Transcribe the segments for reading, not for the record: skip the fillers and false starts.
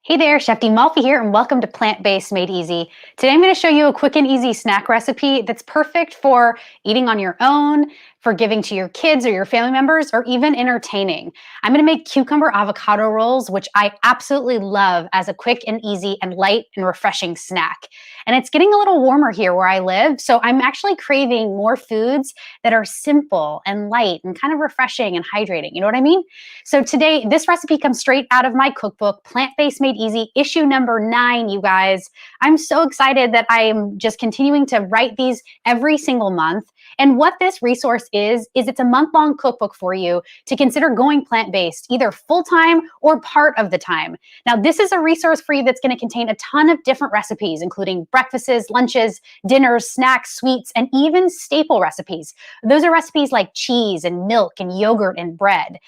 Hey there, Chef D Malfi here, and welcome to Plant-Based Made Easy. Today I'm going to show you a quick and easy snack recipe that's perfect for eating on your own, for giving to your kids or your family members, or even entertaining. I'm going to make cucumber avocado rolls, which I absolutely love as a quick and easy and light and refreshing snack. And it's getting a little warmer here where I live, so I'm actually craving more foods that are simple and light and kind of refreshing and hydrating. You know what I mean? So today, this recipe comes straight out of my cookbook, Plant-Based Made Easy, issue number 9, you guys. I'm so excited that I am just continuing to write these every single month. And what this resource is it's a month-long cookbook for you to consider going plant-based, either full-time or part of the time. Now, this is a resource for you that's going to contain a ton of different recipes, including breakfasts, lunches, dinners, snacks, sweets, and even staple recipes. Those are recipes like cheese and milk and yogurt and bread.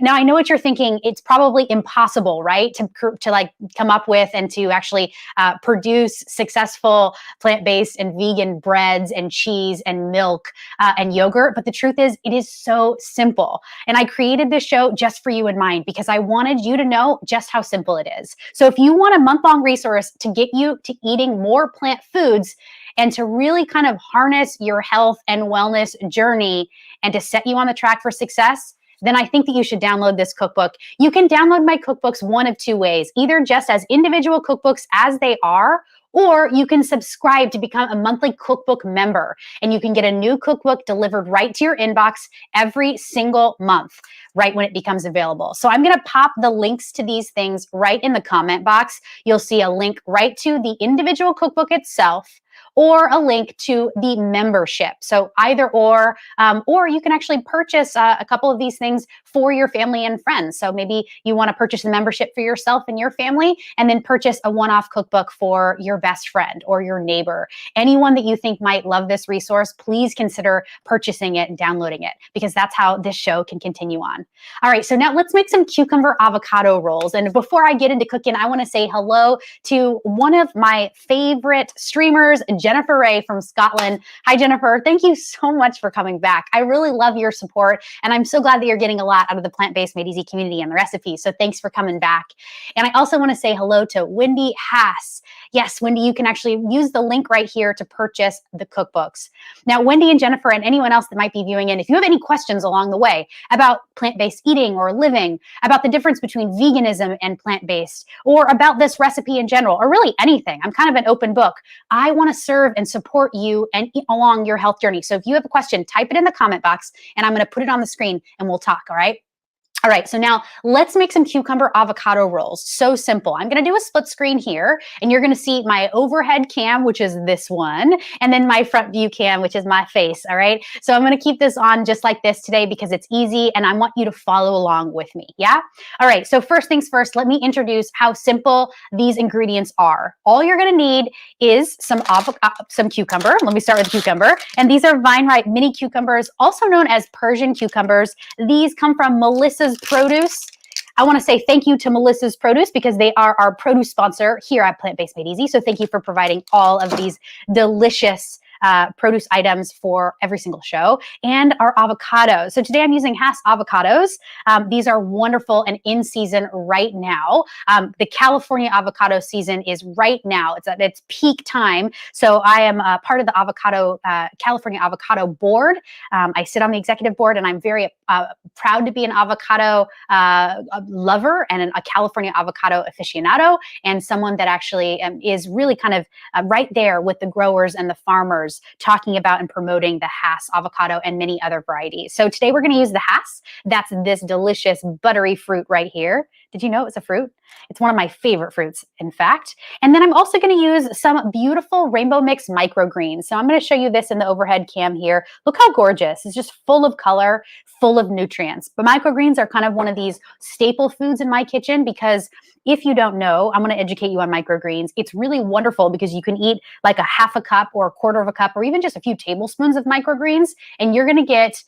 Now, I know what you're thinking. It's probably impossible, right, to like come up with and to actually produce successful plant-based and vegan breads and cheese and milk and yogurt. But the truth is, it is so simple. And I created this show just for you in mind because I wanted you to know just how simple it is. So if you want a month-long resource to get you to eating more plant foods and to really kind of harness your health and wellness journey and to set you on the track for success, then I think that you should download this cookbook. You can download my cookbooks one of two ways, either just as individual cookbooks as they are, or you can subscribe to become a monthly cookbook member, and you can get a new cookbook delivered right to your inbox every single month, right when it becomes available. So I'm going to pop the links to these things right in the comment box. You'll see a link right to the individual cookbook itself, or a link to the membership. So either or you can actually purchase a couple of these things for your family and friends. So maybe you want to purchase the membership for yourself and your family, and then purchase a one-off cookbook for your best friend or your neighbor. Anyone that you think might love this resource, please consider purchasing it and downloading it, because that's how this show can continue on. All right, so now let's make some cucumber avocado rolls. And before I get into cooking, I want to say hello to one of my favorite streamers, Jennifer Ray from Scotland. Hi, Jennifer. Thank you so much for coming back. I really love your support, and I'm so glad that you're getting a lot out of the Plant-Based Made Easy community and the recipes. So thanks for coming back. And I also want to say hello to Wendy Haas. Yes, Wendy, you can actually use the link right here to purchase the cookbooks. Now, Wendy and Jennifer and anyone else that might be viewing in, if you have any questions along the way about plant-based eating or living, about the difference between veganism and plant-based, or about this recipe in general, or really anything, I'm kind of an open book. I want to serve and support you and along your health journey. So if you have a question, type it in the comment box, and I'm going to put it on the screen and we'll talk, all right? All right, so now let's make some cucumber avocado rolls. So simple. I'm gonna do a split screen here, and you're gonna see my overhead cam, which is this one, and then my front view cam, which is my face, all right? So I'm gonna keep this on just like this today because it's easy, and I want you to follow along with me, yeah? All right, so first things first, let me introduce how simple these ingredients are. All you're gonna need is some cucumber. Let me start with cucumber. And these are vine-ripe mini cucumbers, also known as Persian cucumbers. These come from Melissa's Produce. I want to say thank you to Melissa's Produce because they are our produce sponsor here at Plant-Based Made Easy. So thank you for providing all of these delicious produce items for every single show, and our avocados. So today I'm using Hass avocados. These are wonderful and in season right now. The California avocado season is right now. It's at its peak time. So I am part of the California Avocado Board. I sit on the executive board, and I'm very proud to be an avocado lover and a California avocado aficionado, and someone that actually is really kind of right there with the growers and the farmers, talking about and promoting the Hass avocado and many other varieties. So today we're going to use the Hass. That's this delicious buttery fruit right here. Did you know it's a fruit? It's one of my favorite fruits, in fact. And then I'm also going to use some beautiful rainbow mix microgreens. So I'm going to show you this in the overhead cam here. Look how gorgeous. It's just full of color, full of nutrients. But microgreens are kind of one of these staple foods in my kitchen because if you don't know, I'm going to educate you on microgreens. It's really wonderful because you can eat like a half a cup or a quarter of a cup or even just a few tablespoons of microgreens, and you're going to get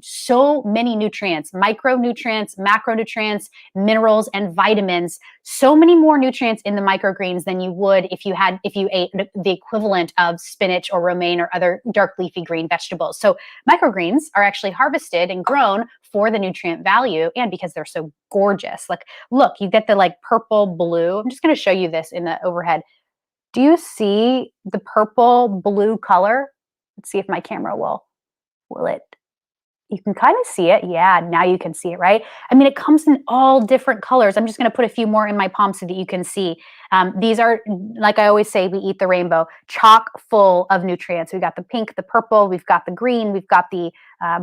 so many nutrients, micronutrients, macronutrients, minerals, and vitamins. So many more nutrients in the microgreens than you would if you ate the equivalent of spinach or romaine or other dark leafy green vegetables. So microgreens are actually harvested and grown for the nutrient value and because they're so gorgeous. Like, look, you get the like purple blue. I'm just going to show you this in the overhead. Do you see the purple blue color? Let's see if my camera will it. You can kind of see it. Yeah, now you can see it, right? I mean, it comes in all different colors. I'm just going to put a few more in my palm so that you can see. These are, like I always say, we eat the rainbow, chock full of nutrients. We've got the pink, the purple, we've got the green, we've got the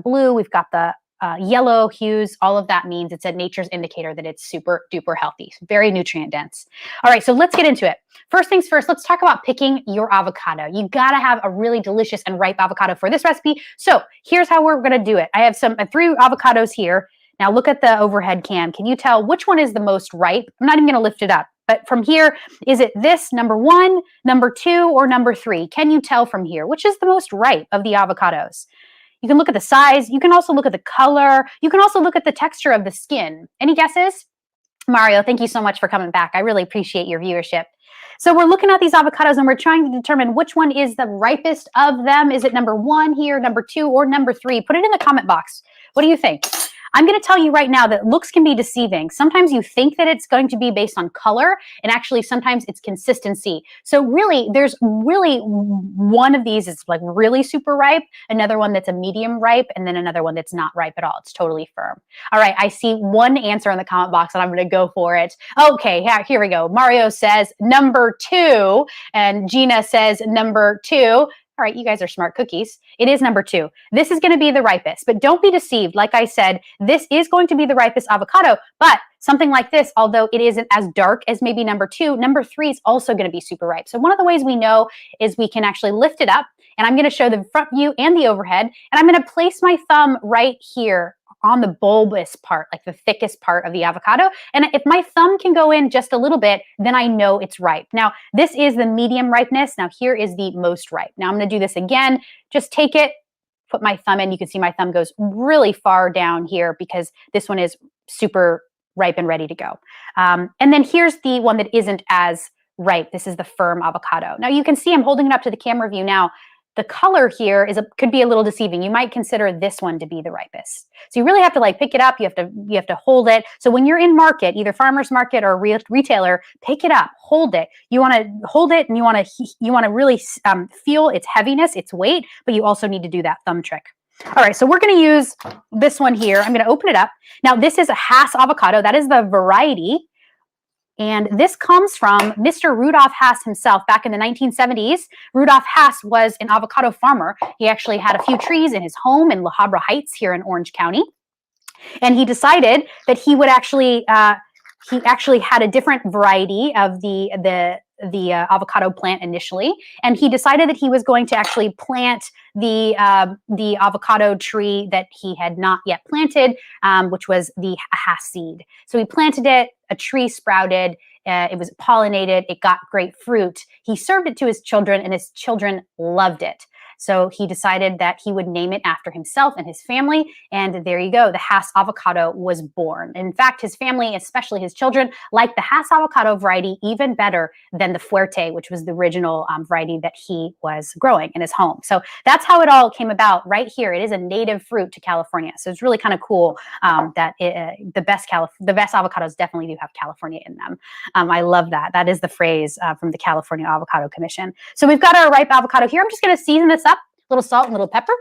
blue, we've got the yellow hues. All of that means it's a nature's indicator that it's super duper healthy, very nutrient dense. All right, so let's get into it. First things first, let's talk about picking your avocado. You gotta have a really delicious and ripe avocado for this recipe. So here's how we're gonna do it. I have 3 avocados here. Now look at the overhead cam. Can you tell which one is the most ripe? I'm not even gonna lift it up, but from here, is it this number 1, number 2, or number 3? Can you tell from here which is the most ripe of the avocados? You can look at the size. You can also look at the color. You can also look at the texture of the skin. Any guesses? Mario, thank you so much for coming back. I really appreciate your viewership. So we're looking at these avocados and we're trying to determine which one is the ripest of them. Is it number 1 here, number 2, or number 3? Put it in the comment box. What do you think? I'm going to tell you right now that looks can be deceiving. Sometimes you think that it's going to be based on color, and actually sometimes it's consistency. So really, there's really one of these is like really super ripe, another one that's a medium ripe, and then another one that's not ripe at all. It's totally firm. All right, I see one answer in the comment box, and I'm going to go for it. Okay, here we go. Mario says number 2, and Gina says number 2. All right, you guys are smart cookies. It is number 2. This is going to be the ripest, but don't be deceived. Like I said, this is going to be the ripest avocado, but something like this, although it isn't as dark as maybe number 2, number 3 is also going to be super ripe. So one of the ways we know is we can actually lift it up, and I'm going to show the front view and the overhead, and I'm going to place my thumb right here on the bulbous part, like the thickest part of the avocado. And if my thumb can go in just a little bit, then I know it's ripe. Now, this is the medium ripeness. Now, here is the most ripe. Now, I'm going to do this again. Just take it, put my thumb in. You can see my thumb goes really far down here because this one is super ripe and ready to go. And then here's the one that isn't as ripe. This is the firm avocado. Now, you can see I'm holding it up to the camera view now. The color here could be a little deceiving. You might consider this one to be the ripest. So you really have to like pick it up. You have to hold it. So when you're in market, either farmer's market or retailer, pick it up, hold it. You want to hold it and you want to really feel its heaviness, its weight, but you also need to do that thumb trick. All right, so we're going to use this one here. I'm going to open it up. Now this is a Hass avocado. That is the variety. And this comes from Mr. Rudolph Hass himself back in the 1970s. Rudolph Hass was an avocado farmer. He actually had a few trees in his home in La Habra Heights here in Orange County. And he decided that he would actually, he actually had a different variety of the avocado plant initially, and he decided that he was going to actually plant the avocado tree that he had not yet planted, which was the Hass seed. So he planted it, a tree sprouted, it was pollinated, it got great fruit. He served it to his children, and his children loved it. So he decided that he would name it after himself and his family. And there you go. The Hass avocado was born. In fact, his family, especially his children, liked the Hass avocado variety even better than the Fuerte, which was the original variety that he was growing in his home. So that's how it all came about right here. It is a native fruit to California. So it's really kind of cool that the best avocados definitely do have California in them. I love that. That is the phrase from the California Avocado Commission. So we've got our ripe avocado here. I'm just going to season this up. Little salt and little pepper.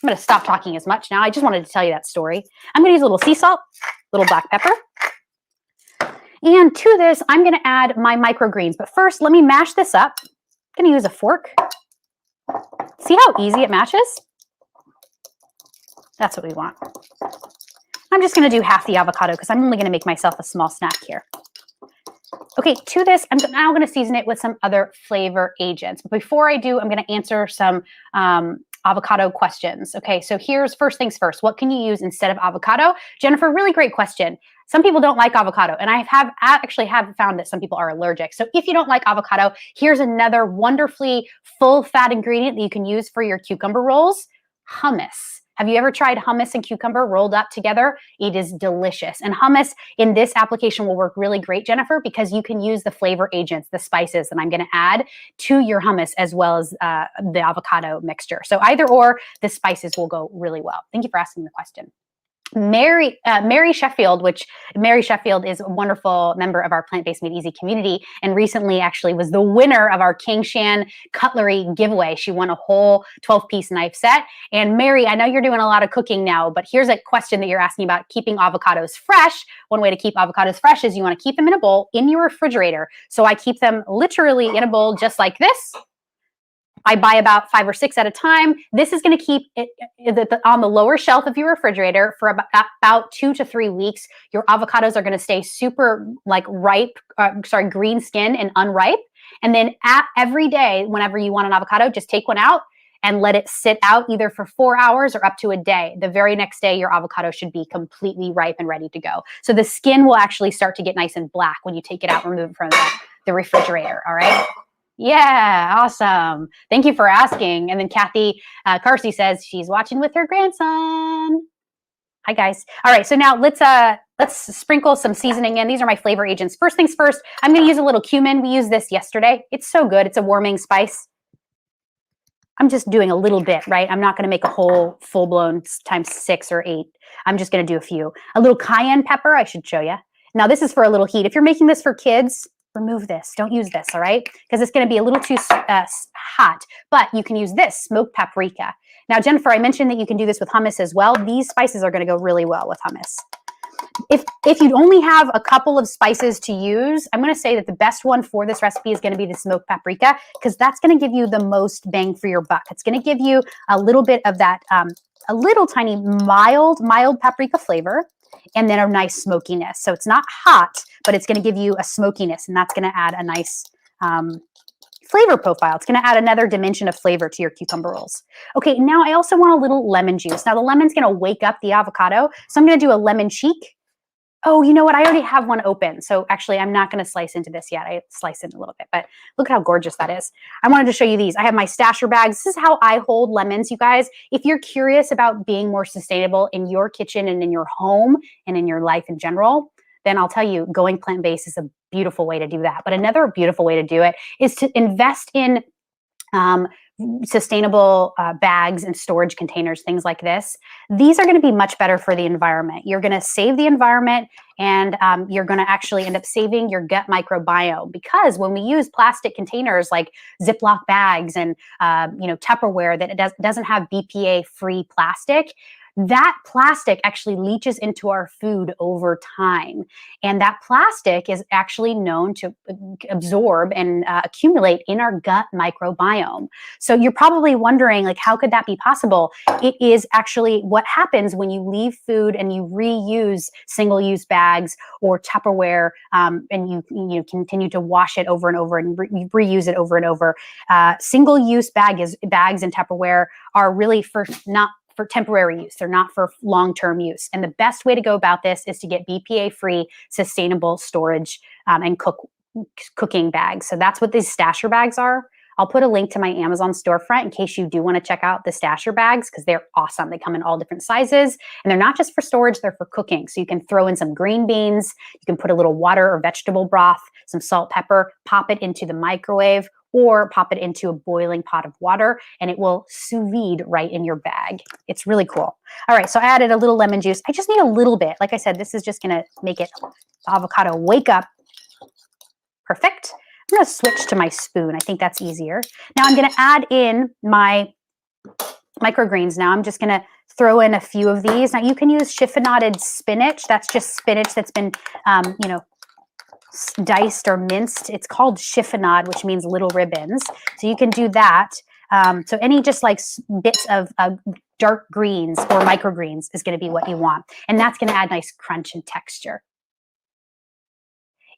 I'm going to stop talking as much now. I just wanted to tell you that story. I'm going to use a little sea salt, little black pepper. And to this, I'm going to add my microgreens. But first, let me mash this up. I'm going to use a fork. See how easy it mashes? That's what we want. I'm just going to do half the avocado because I'm only going to make myself a small snack here. Okay, to this, I'm now going to season it with some other flavor agents. But before I do, I'm going to answer some avocado questions. Okay, so here's first things first. What can you use instead of avocado? Jennifer, really great question. Some people don't like avocado, and I actually have found that some people are allergic. So if you don't like avocado, here's another wonderfully full fat ingredient that you can use for your cucumber rolls, hummus. Have you ever tried hummus and cucumber rolled up together? It is delicious. And hummus in this application will work really great, Jennifer, because you can use the flavor agents, the spices that I'm going to add to your hummus as well as the avocado mixture. So either or, the spices will go really well. Thank you for asking the question. Mary Sheffield is a wonderful member of our Plant-Based Made Easy community, and recently actually was the winner of our King Shan cutlery giveaway. She won a whole 12-piece knife set. And Mary, I know you're doing a lot of cooking now, but here's a question that you're asking about keeping avocados fresh. One way to keep avocados fresh is you want to keep them in a bowl in your refrigerator. So I keep them literally in a bowl just like this. I buy about 5 or 6 at a time. This is going to keep it on the lower shelf of your refrigerator for about 2 to 3 weeks. Your avocados are going to stay super like green skin and unripe. And then every day, whenever you want an avocado, just take one out and let it sit out either for 4 hours or up to a day. The very next day, your avocado should be completely ripe and ready to go. So the skin will actually start to get nice and black when you take it out and remove it from the refrigerator, all right? Yeah, awesome. Thank you for asking. And then Kathy Carsey says she's watching with her grandson. Hi, guys. All right, so now let's sprinkle some seasoning in. These are my flavor agents. First things first, I'm going to use a little cumin. We used this yesterday. It's so good. It's a warming spice. I'm just doing a little bit, right? I'm not going to make a whole full-blown times 6 or 8. I'm just going to do a few. A little cayenne pepper, I should show you. Now, this is for a little heat. If you're making this for kids, remove this. Don't use this, all right? Because it's going to be a little too hot. But you can use this, smoked paprika. Now, Jennifer, I mentioned that you can do this with hummus as well. These spices are going to go really well with hummus. If you only have a couple of spices to use, I'm going to say that the best one for this recipe is going to be the smoked paprika, because that's going to give you the most bang for your buck. It's going to give you a little bit of that, a little tiny mild paprika flavor, and then a nice smokiness. So it's not hot, but it's going to give you a smokiness, and that's going to add a nice flavor profile. It's going to add another dimension of flavor to your cucumber rolls. Okay, now I also want a little lemon juice. Now the lemon's going to wake up the avocado, so I'm going to do a lemon cheek. Oh, you know what? I already have one open. So actually, I'm not going to slice into this yet. I slice it a little bit, but look at how gorgeous that is. I wanted to show you these. I have my stasher bags. This is how I hold lemons, you guys. If you're curious about being more sustainable in your kitchen and in your home and in your life in general, then I'll tell you, going plant-based is a beautiful way to do that. But another beautiful way to do it is to invest in sustainable bags and storage containers, things like this. These are going to be much better for the environment. You're going to save the environment, and you're going to actually end up saving your gut microbiome, because when we use plastic containers like Ziploc bags and Tupperware that it doesn't have BPA-free plastic, that plastic actually leaches into our food over time. And that plastic is actually known to absorb and accumulate in our gut microbiome. So you're probably wondering, like, how could that be possible? It is actually what happens when you leave food and you reuse single-use bags or Tupperware, and you continue to wash it over and over and reuse it over and over. Single-use bags and Tupperware are really not for temporary use. They're not for long-term use. And the best way to go about this is to get BPA-free, sustainable storage and cooking bags. So that's what these stasher bags are. I'll put a link to my Amazon storefront in case you do want to check out the stasher bags, because they're awesome. They come in all different sizes, and they're not just for storage, they're for cooking. So you can throw in some green beans, you can put a little water or vegetable broth, some salt, pepper, pop it into the microwave, or pop it into a boiling pot of water, and it will sous vide right in your bag. It's really cool. All right, so I added a little lemon juice. I just need a little bit. Like I said, this is just gonna make it avocado wake up. Perfect. I'm gonna switch to my spoon. I think that's easier. Now I'm gonna add in my microgreens. Now I'm just gonna throw in a few of these. Now you can use chiffonaded spinach. That's just spinach that's been, diced or minced. It's called chiffonade, which means little ribbons. So you can do that. So any just like bits of dark greens or microgreens is going to be what you want. And that's going to add nice crunch and texture.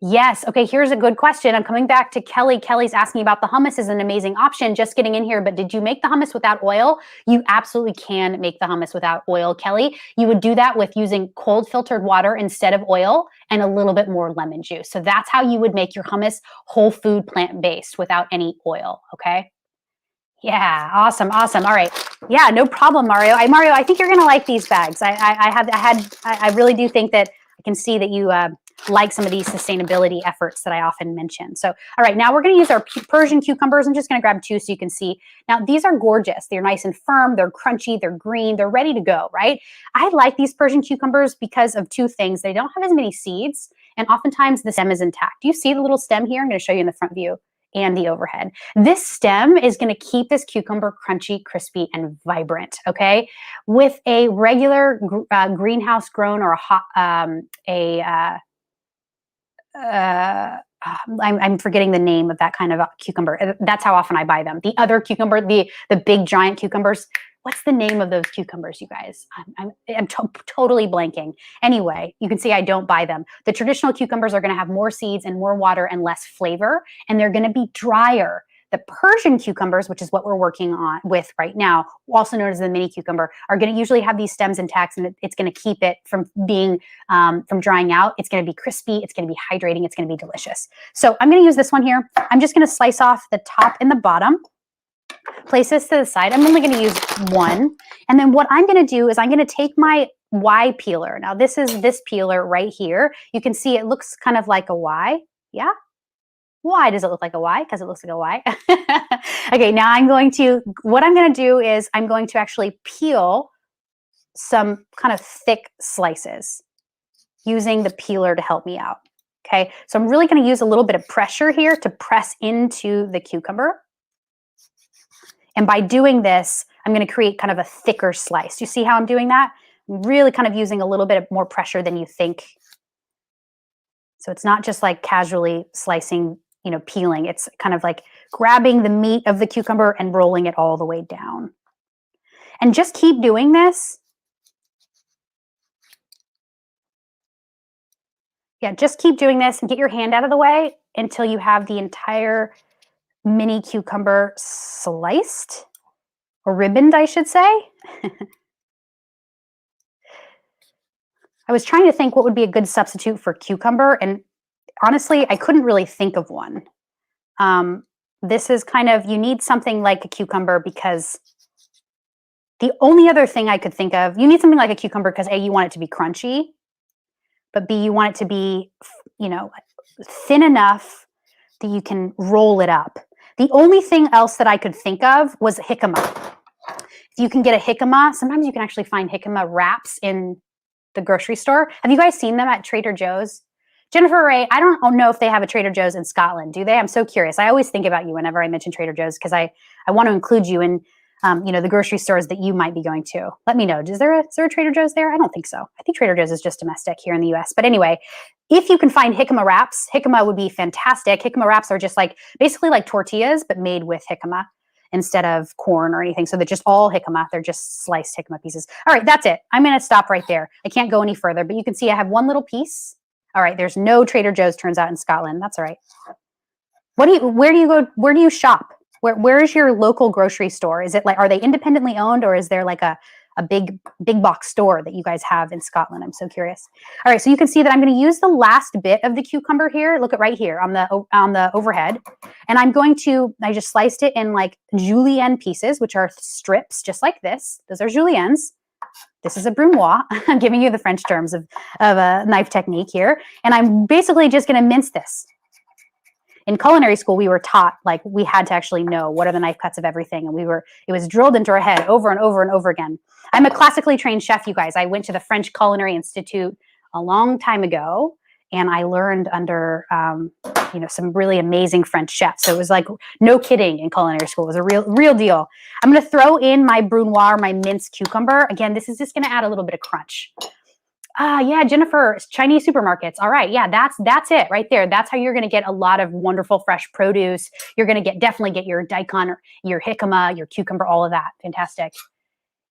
Yes. Okay, here's a good question. I'm coming back to Kelly. Kelly's asking about the hummus is an amazing option. Just getting in here, but did you make the hummus without oil? You absolutely can make the hummus without oil, Kelly. You would do that with using cold filtered water instead of oil and a little bit more lemon juice. So that's how you would make your hummus whole food plant-based without any oil, okay? Yeah, awesome, awesome. All right. Yeah, no problem, Mario. Mario, I think you're gonna like these bags. I really do think that I can see that you like some of these sustainability efforts that I often mention. So, all right, now we're gonna use our Persian cucumbers. I'm just gonna grab 2 so you can see. Now, these are gorgeous. They're nice and firm. They're crunchy. They're green. They're ready to go, right? I like these Persian cucumbers because of 2 things. They don't have as many seeds, and oftentimes the stem is intact. Do you see the little stem here? I'm gonna show you in the front view and the overhead. This stem is going to keep this cucumber crunchy, crispy, and vibrant, okay? With a regular greenhouse grown or a hot, I'm forgetting the name of that kind of cucumber. That's how often I buy them. The other cucumber, the big giant cucumbers. What's the name of those cucumbers, you guys? I'm totally blanking. Anyway, you can see I don't buy them. The traditional cucumbers are going to have more seeds and more water and less flavor, and they're going to be drier. The Persian cucumbers, which is what we're working on with right now, also known as the mini cucumber, are going to usually have these stems intact, and it's going to keep it from being from drying out. It's going to be crispy. It's going to be hydrating. It's going to be delicious. So I'm going to use this one here. I'm just going to slice off the top and the bottom. Place this to the side. I'm only going to use one. And then what I'm going to do is I'm going to take my Y peeler. Now this is this peeler right here. You can see it looks kind of like a Y. Yeah. Why does it look like a Y? Because it looks like a Y. Okay, now what I'm going to do is I'm going to actually peel some kind of thick slices using the peeler to help me out. Okay, so I'm really going to use a little bit of pressure here to press into the cucumber. And by doing this, I'm going to create kind of a thicker slice. Do you see how I'm doing that? I'm really kind of using a little bit of more pressure than you think. So it's not just like casually slicing, peeling. It's kind of like grabbing the meat of the cucumber and rolling it all the way down. And just keep doing this. Yeah, just keep doing this and get your hand out of the way until you have the entire mini cucumber sliced, or ribboned, I should say. I was trying to think what would be a good substitute for cucumber, and honestly, I couldn't really think of one. This is kind of, you need something like a cucumber because the only other thing I could think of, you need something like a cucumber because A, you want it to be crunchy, but B, you want it to be, thin enough that you can roll it up. The only thing else that I could think of was jicama. If you can get a jicama, sometimes you can actually find jicama wraps in the grocery store. Have you guys seen them at Trader Joe's? Jennifer Ray, I don't know if they have a Trader Joe's in Scotland. Do they? I'm so curious. I always think about you whenever I mention Trader Joe's because I want to include you in the grocery stores that you might be going to. Let me know. Is there a Trader Joe's there? I don't think so. I think Trader Joe's is just domestic here in the US. But anyway, if you can find jicama wraps, jicama would be fantastic. Jicama wraps are just basically like tortillas, but made with jicama instead of corn or anything. So they're just all jicama. They're just sliced jicama pieces. All right, that's it. I'm going to stop right there. I can't go any further, but you can see I have one little piece. All right, there's no Trader Joe's, turns out, in Scotland. That's all right. Where do you go? Where do you shop? Where is your local grocery store? Is it are they independently owned, or is there like a big box store that you guys have in Scotland? I'm so curious. All right, so you can see that I'm going to use the last bit of the cucumber here. Look at right here on the overhead, and I just sliced it in like julienne pieces, which are strips just like this. Those are juliennes. This is a brunoise. I'm giving you the French terms of a knife technique here, and I'm basically just going to mince this. In culinary school, we were taught, we had to actually know what are the knife cuts of everything. And it was drilled into our head over and over and over again. I'm a classically trained chef, you guys. I went to the French Culinary Institute a long time ago, and I learned under, some really amazing French chefs. So it was like, no kidding, in culinary school. It was a real deal. I'm going to throw in my brunoise, my minced cucumber. Again, this is just going to add a little bit of crunch. Yeah, Jennifer, Chinese supermarkets. All right, yeah, that's it right there. That's how you're going to get a lot of wonderful fresh produce. You're going to definitely get your daikon, your jicama, your cucumber, all of that. Fantastic.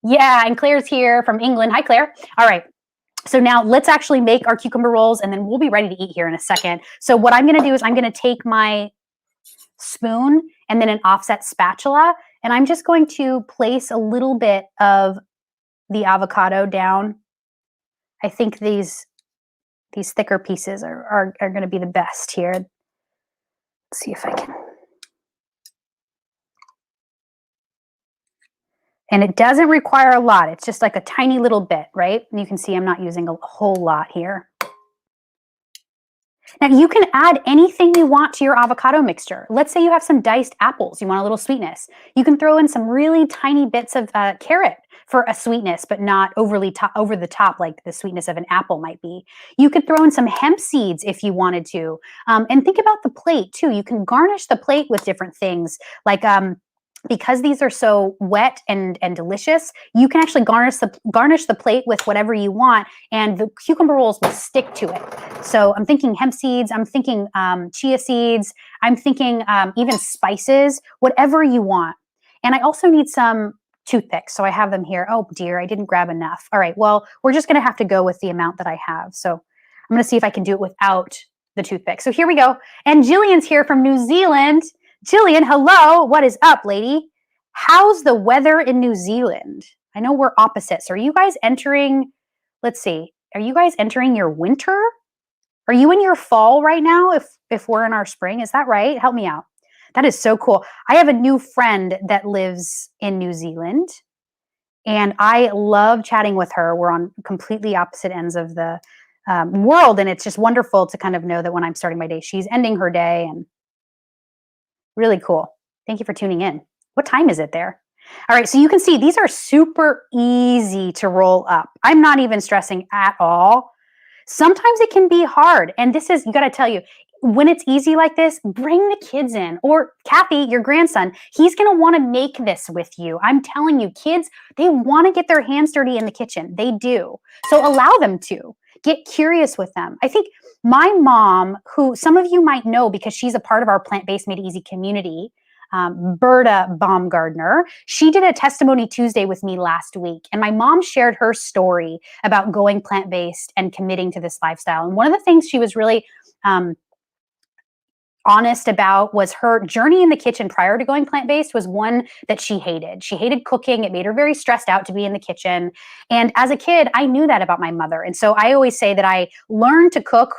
Yeah, and Claire's here from England. Hi, Claire. All right. So now let's actually make our cucumber rolls, and then we'll be ready to eat here in a second. So what I'm going to do is I'm going to take my spoon and then an offset spatula, and I'm just going to place a little bit of the avocado down. I think these thicker pieces are going to be the best here. Let's see if I can. And it doesn't require a lot. It's just like a tiny little bit, right? And you can see I'm not using a whole lot here. Now you can add anything you want to your avocado mixture. Let's say you have some diced apples, you want a little sweetness. You can throw in some really tiny bits of carrot for a sweetness, but not overly over the top like the sweetness of an apple might be. You could throw in some hemp seeds if you wanted to. And think about the plate too. You can garnish the plate with different things like because these are so wet and delicious, you can actually garnish the plate with whatever you want, and the cucumber rolls will stick to it. So I'm thinking hemp seeds, I'm thinking chia seeds, I'm thinking even spices, whatever you want. And I also need some toothpicks, so I have them here. Oh dear, I didn't grab enough. All right, well, we're just gonna have to go with the amount that I have. So I'm gonna see if I can do it without the toothpick. So here we go. And Jillian's here from New Zealand. Jillian, hello. What is up, lady? How's the weather in New Zealand? I know we're opposites. Are you guys entering, let's see, are you guys entering your winter? Are you in your fall right now if we're in our spring? Is that right? Help me out. That is so cool. I have a new friend that lives in New Zealand, and I love chatting with her. We're on completely opposite ends of the world, and it's just wonderful to kind of know that when I'm starting my day, she's ending her day, and really cool. Thank you for tuning in. What time is it there? All right, so you can see these are super easy to roll up. I'm not even stressing at all. Sometimes it can be hard. And this is, you got to tell you, when it's easy like this, bring the kids in. Or Kathy, your grandson, he's going to want to make this with you. I'm telling you, kids, they want to get their hands dirty in the kitchen. They do. So allow them to. Get curious with them. I think my mom, who some of you might know because she's a part of our Plant-Based Made Easy community, Berta Baumgardner, she did a testimony Tuesday with me last week. And my mom shared her story about going plant-based and committing to this lifestyle. And one of the things she was really honest about was her journey in the kitchen prior to going plant-based was one that she hated. She hated cooking. It made her very stressed out to be in the kitchen. And as a kid, I knew that about my mother. And so I always say that I learned to cook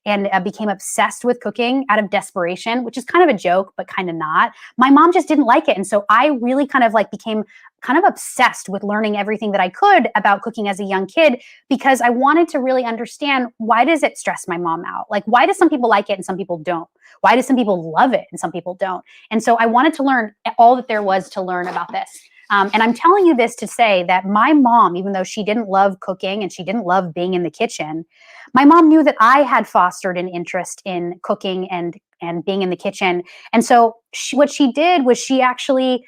and became obsessed with cooking out of desperation, which is kind of a joke, but kind of not. My mom just didn't like it. And so I really kind of like became kind of obsessed with learning everything that I could about cooking as a young kid, because I wanted to really understand, why does it stress my mom out? Like, why do some people like it and some people don't? Why do some people love it and some people don't? And so I wanted to learn all that there was to learn about this. And I'm telling you this to say that my mom, even though she didn't love cooking and she didn't love being in the kitchen, my mom knew that I had fostered an interest in cooking and being in the kitchen. And so what she did was she actually,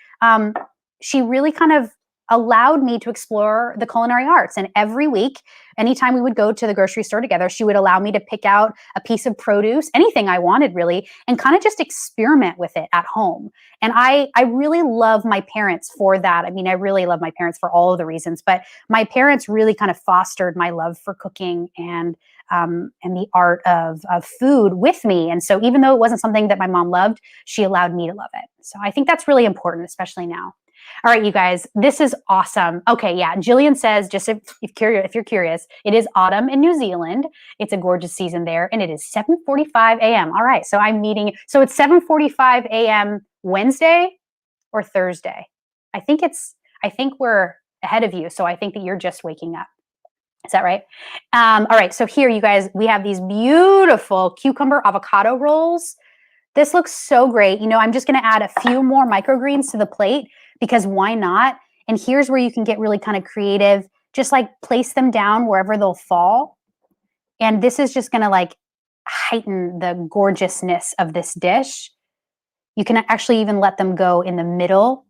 she really kind of allowed me to explore the culinary arts. And every week, anytime we would go to the grocery store together, she would allow me to pick out a piece of produce, anything I wanted really, and kind of just experiment with it at home. And I really love my parents for that. I mean, I really love my parents for all of the reasons, but my parents really kind of fostered my love for cooking and the art of food with me. And so even though it wasn't something that my mom loved, she allowed me to love it. So I think that's really important, especially now. All right, you guys, this is awesome. Okay, yeah, Jillian says, just if you're curious, it is autumn in New Zealand. It's a gorgeous season there, and it is 7:45 a.m. All right, so I'm meeting, so it's 7:45 a.m. Wednesday or Thursday. I think we're ahead of you, so I think that you're just waking up. Is that right? All right, so here, you guys, we have these beautiful cucumber avocado rolls. This looks so great. You know, I'm just gonna add a few more microgreens to the plate, because why not? And here's where you can get really kind of creative. Just like place them down wherever they'll fall. And this is just gonna like heighten the gorgeousness of this dish. You can actually even let them go in the middle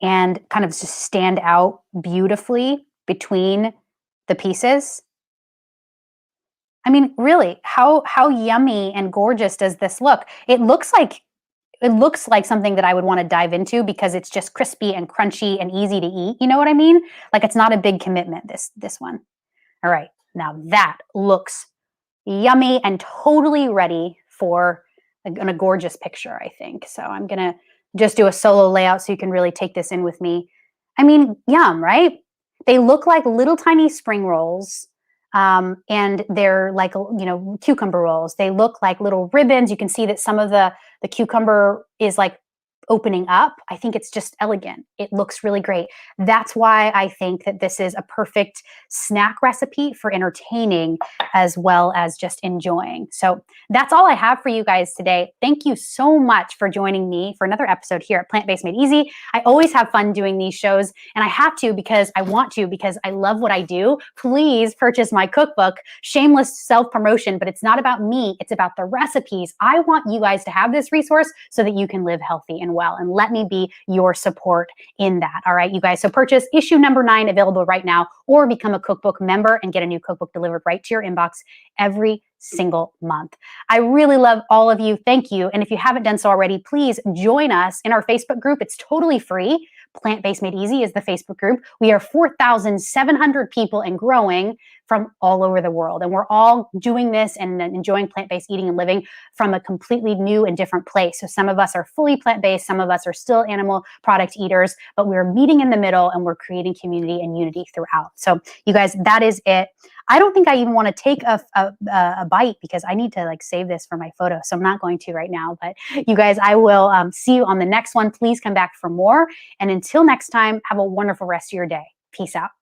and kind of just stand out beautifully between the pieces. I mean, really, how yummy and gorgeous does this look? It looks like something that I would want to dive into, because it's just crispy and crunchy and easy to eat. You know what I mean? Like, it's not a big commitment, this one. All right, now that looks yummy and totally ready for a gorgeous picture, I think. So I'm gonna just do a solo layout so you can really take this in with me. I mean, yum, right? They look like little tiny spring rolls. And they're like, you know, cucumber rolls. They look like little ribbons. You can see that some of the cucumber is like opening up, I think it's just elegant. It looks really great. That's why I think that this is a perfect snack recipe for entertaining as well as just enjoying. So that's all I have for you guys today. Thank you so much for joining me for another episode here at Plant-Based Made Easy. I always have fun doing these shows, and I have to because I want to, because I love what I do. Please purchase my cookbook, shameless self-promotion, but it's not about me, it's about the recipes. I want you guys to have this resource so that you can live healthy and well, and let me be your support in that. All right, you guys. So purchase issue number 9, available right now, or become a cookbook member and get a new cookbook delivered right to your inbox every single month. I really love all of you. Thank you. And if you haven't done so already, please join us in our Facebook group. It's totally free. Plant-Based Made Easy is the Facebook group. We are 4,700 people and growing from all over the world. And we're all doing this and enjoying plant-based eating and living from a completely new and different place. So some of us are fully plant-based, some of us are still animal product eaters, but we're meeting in the middle and we're creating community and unity throughout. So you guys, that is it. I don't think I even want to take a bite because I need to like save this for my photo. So I'm not going to right now, but you guys, I will see you on the next one. Please come back for more. And until next time, have a wonderful rest of your day. Peace out.